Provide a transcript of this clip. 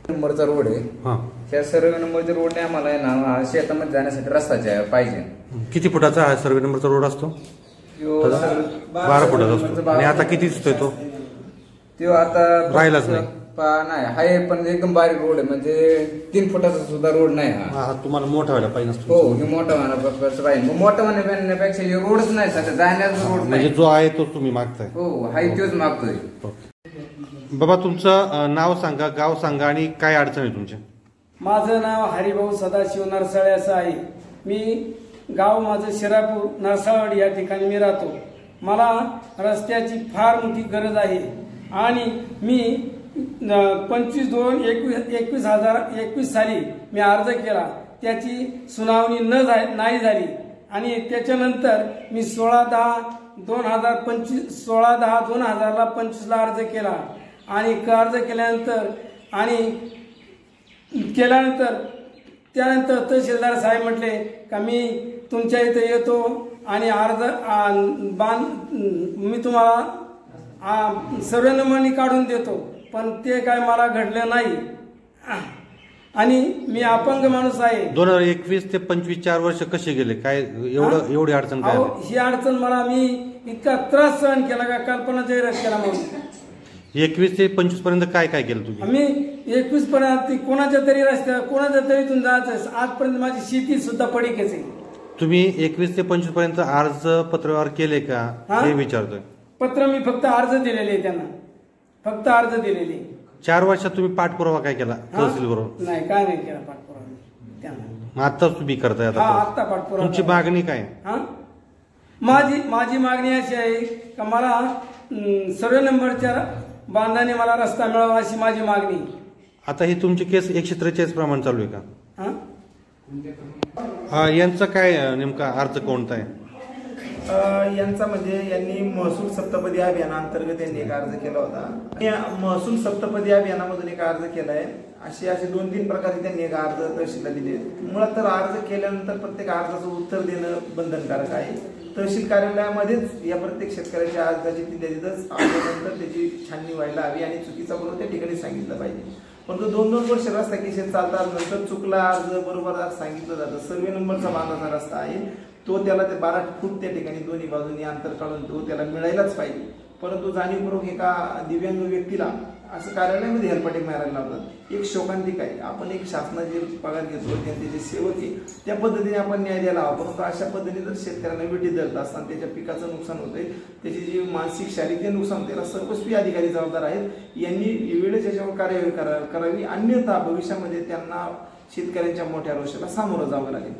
नंबरचा रोड आहे। त्या सर्वे नंबरच्या रोडने आम्हाला आहे ना शेतामध्ये जाण्यासाठी रस्ता पाहिजे। किती फुटाचा हा सर्वे नंबरचा रोड असतो? 12 फुटाचा असतो। आणि आता किती दिसतोय तो? तो आता राहिलाच नाही आहे, पण एकदम बारीक रोड आहे, म्हणजे 3 फुटाचा सुद्धा रोड नाही हा। तुम्हाला मोठा व्हायला पाहिजे। हो, हे मोठा व्हायला पाहिजे। मोठा म्हणण्यापेक्षा हे रोडच नाही सध्या, जाण्याचा रोड म्हणजे जो आहे तो तुम्ही मागताय? हो, हाय तोच मागतोय। बाबा तुमचं नाव सांगा, गाव सांगा आणि काय अडचण आहे तुमची? माझं नाव हरिभाऊ सदाशिव नरसाळे असं आहे। मी गाव माझं शिरापूर नरसाळवाडी या ठिकाणी मी राहतो। मला रस्त्याची फार मोठी गरज आहे आणि मी 25/2/21 साली मी अर्ज केला, त्याची सुनावणी नाही झाली आणि त्याच्यानंतर मी 16/10/2025 ला अर्ज केला आणि अर्ज केल्यानंतर त्यानंतर तहसीलदार साहेब म्हटले का मी तुमच्या इथे येतो आणि मी तुम्हाला सर्व नमुने काढून देतो, पण ते काय मला घडलं नाही आणि मी अपंग माणूस आहे। 2021 ते 25 4 वर्ष कसे गेले? काय एवढी अडचण काय? ही अडचण मला मी इतका त्रास सहन केला का कल्पना जाहीरच केला म्हणून। 21 ते 25 पर्यंत काय काय केलं तुम्ही? मी 21 पर्यंत कोणाच्या तरी रस्त्या कोणाच्या तरीतून जायचं, आजपर्यंत माझी शेती सुद्धा पडीकच आहे। तुम्ही 21 ते 25 पर्यंत अर्ज पत्रव्यवहार केले का हे विचारतोय? पत्र मी फक्त अर्ज दिलेले, त्यांना फक्त अर्ज दिलेले। 4 वर्षात तुम्ही पाठपुरावा काय केला तहसील बरोबर? नाही, काय नाही केला पाठपुरावा त्यांना। आता तुम्ही करताय? आता पाठपुरावा। तुमची मागणी काय? माझी मागणी अशी आहे का मला सर्वे नंबरच्या बांधाने मला रस्ता मिळावा अशी माझी मागणी। आता ही तुमची केस 143 प्रमाणे चालू आहे का? यांचा काय नेमका अर्ज कोणता आहे? यांचा म्हणजे यांनी महसूल सप्तपदी अभियानाअंतर्गत यांनी एक अर्ज केला होता। महसूल सप्तपदी अभियानामधून एक अर्ज केलाय। असे 2-3 प्रकारे त्यांनी एक अर्ज तहसीलला दिले। मुळात तर अर्ज केल्यानंतर प्रत्येक अर्जाचं उत्तर देणं बंधनकारक आहे। तहसील कार्यालयामध्येच या प्रत्येक शेतकऱ्याच्या अर्जाची तिथेच आल्यानंतर त्याची छाननी व्हायला हवी आणि चुकीचा बरोबर त्या ठिकाणी सांगितलं पाहिजे। परंतु 2-2 वर्ष रस्ता केसेस चालतात, नंतर चुकला अर्ज बरोबर सांगितलं जातं। सर्वे नंबरचा बांधाचा रस्ता आहे तो त्याला ते 12 फूट त्या ठिकाणी दोन्ही बाजूंनी अंतर काढून तो त्याला मिळायलाच पाहिजे, परंतु जाणीवपूर्वक एका दिव्यांग व्यक्तीला असं कार्यालयामध्ये हेलपाटे मारायला लावतात। एक शोकांतिक आहे। आपण एक शासनाचे पगार घेतो, त्याचे सेवक आहे, त्या पद्धतीने आपण न्याय द्यायला हवा। परंतु अशा पद्धतीने जर शेतकऱ्यांना वेठी धरत असताना त्याच्या पिकाचं नुकसान होतंय, त्याची जी मानसिक शारीरिक नुकसान होते, त्याला सर्वस्वी अधिकारी जबाबदार आहेत। यांनी वेळेस याच्यावर कार्यवाही करावी, अन्यथा भविष्यामध्ये त्यांना शेतकऱ्यांच्या मोठ्या रोषाला सामोरं जावं लागेल।